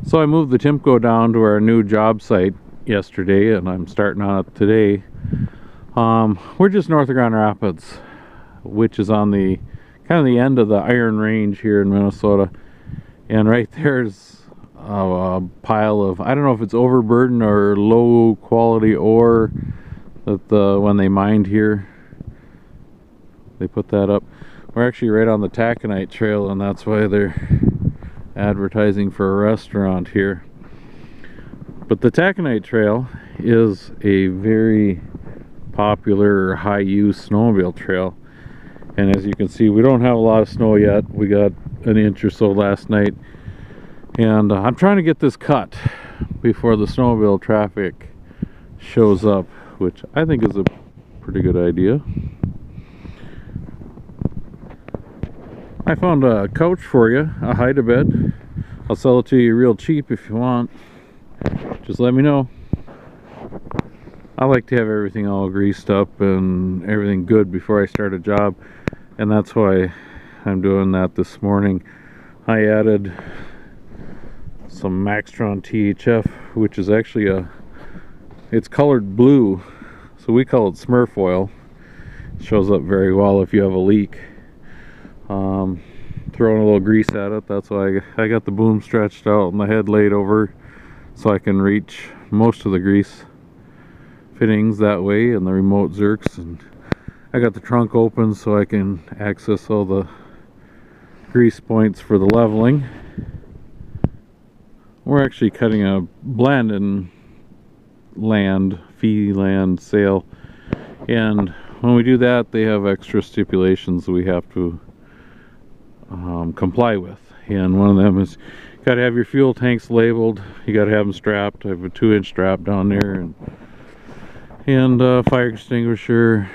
So I moved the Timco down to our new job site yesterday, and I'm starting on it today. We're just north of Grand Rapids, which is on the kind of the end of the Iron Range here in Minnesota. And right there's a pile of, I don't know if it's overburden or low quality ore that when they mined here, they put that up. We're actually right on the Taconite Trail, and that's why they're advertising for a restaurant here. But the Taconite Trail is a very popular high-use snowmobile trail, and as you can see, we don't have a lot of snow yet. We got an inch or so last night, and I'm trying to get this cut before the snowmobile traffic shows up, which I think is a pretty good idea. I found a couch for you, a hide-a-bed. I'll sell it to you real cheap if you want. Just let me know. I like to have everything all greased up and everything good before I start a job, and that's why I'm doing that this morning. I added some Maxtron THF, which is actually it's colored blue, so we call it Smurf oil. It shows up very well if you have a leak. Throwing a little grease at it. That's why I got the boom stretched out and the head laid over so I can reach most of the grease fittings that way, and the remote zerks, and I got the trunk open so I can access all the grease points for the leveling. We're actually cutting a Blandon fee land sale, and when we do that they have extra stipulations we have to comply with, and one of them is you got to have your fuel tanks labeled, you got to have them strapped. I have a 2-inch strap down there, and fire extinguisher.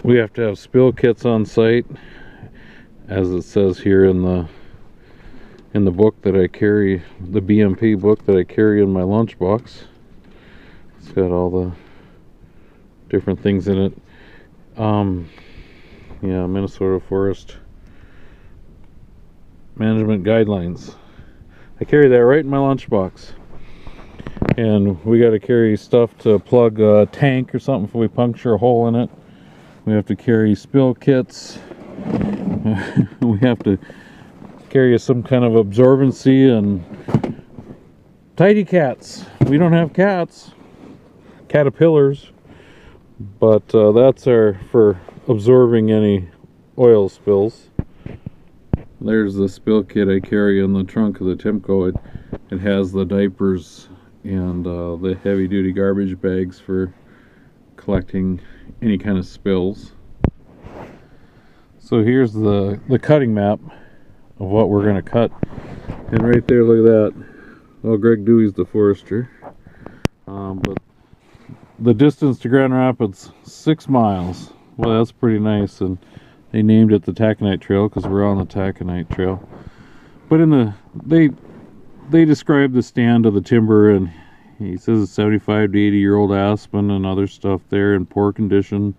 We have to have spill kits on site, as it says here in the book that I carry, the BMP book that I carry in my lunchbox. It's got all the different things in it. Yeah, Minnesota Forest Management Guidelines. I carry that right in my lunchbox. And we got to carry stuff to plug a tank or something if we puncture a hole in it. We have to carry spill kits. We have to carry some kind of absorbency and tidy cats. We don't have cats, caterpillars, but that's for absorbing any oil spills. There's the spill kit I carry in the trunk of the Timco. It has the diapers and the heavy duty garbage bags for collecting any kind of spills. So here's the cutting map of what we're going to cut, and right there, look at that. Well, Greg Dewey's the forester, but the distance to Grand Rapids, 6 miles. Well, that's pretty nice, and they named it the Taconite Trail because we're on the Taconite Trail. But they describe the stand of the timber, and he says it's 75 to 80-year-old aspen and other stuff there in poor condition,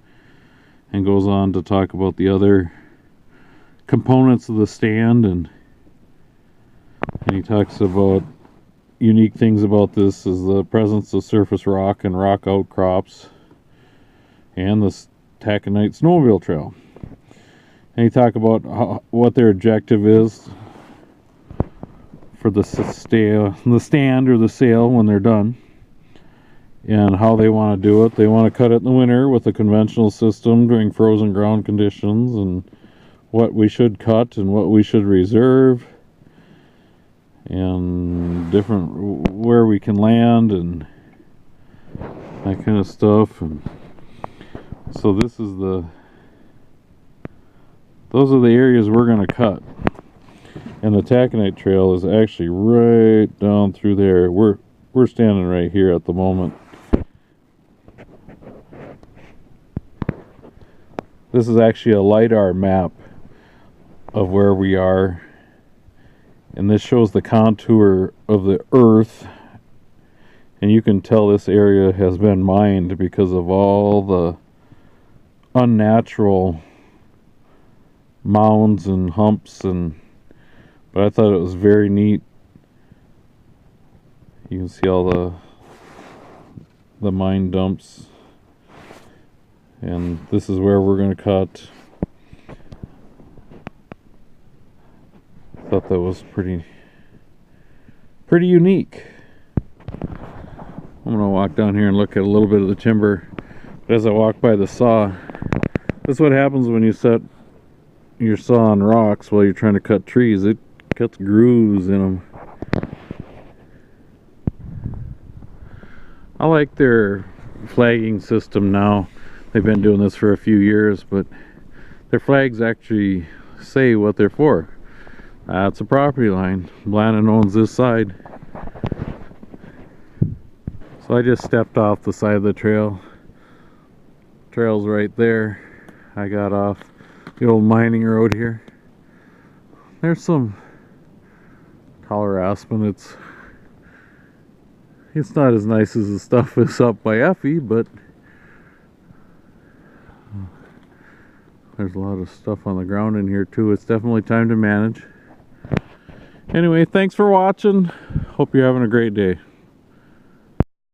and goes on to talk about the other components of the stand, and he talks about unique things about this is the presence of surface rock and rock outcrops, and the Taconite snowmobile trail. And he talk about what their objective is for the stand or the sail when they're done, and how they want to do it. They want to cut it in the winter with a conventional system during frozen ground conditions, and what we should cut and what we should reserve, and different where we can land and that kind of stuff. And so those are the areas we're going to cut, and the Taconite Trail is actually right down through there. We're standing right here at the moment. This is actually a lidar map of where we are, and this shows the contour of the earth, and you can tell this area has been mined because of all the unnatural mounds and humps, But I thought it was very neat. You can see all the mine dumps. And this is where we're going to cut. Thought that was pretty unique. I'm going to walk down here and look at a little bit of the timber. But as I walk by the saw, this is what happens when you set your saw on rocks while you're trying to cut trees. It cuts grooves in them. I like their flagging system now. They've been doing this for a few years, but their flags actually say what they're for. That's a property line. Blanton owns this side. So I just stepped off the side of the trail. Trail's right there. I got off the old mining road here. There's some taller aspen. It's not as nice as the stuff that's up by Effie, but there's a lot of stuff on the ground in here too. It's definitely time to manage. Anyway, thanks for watching. Hope you're having a great day.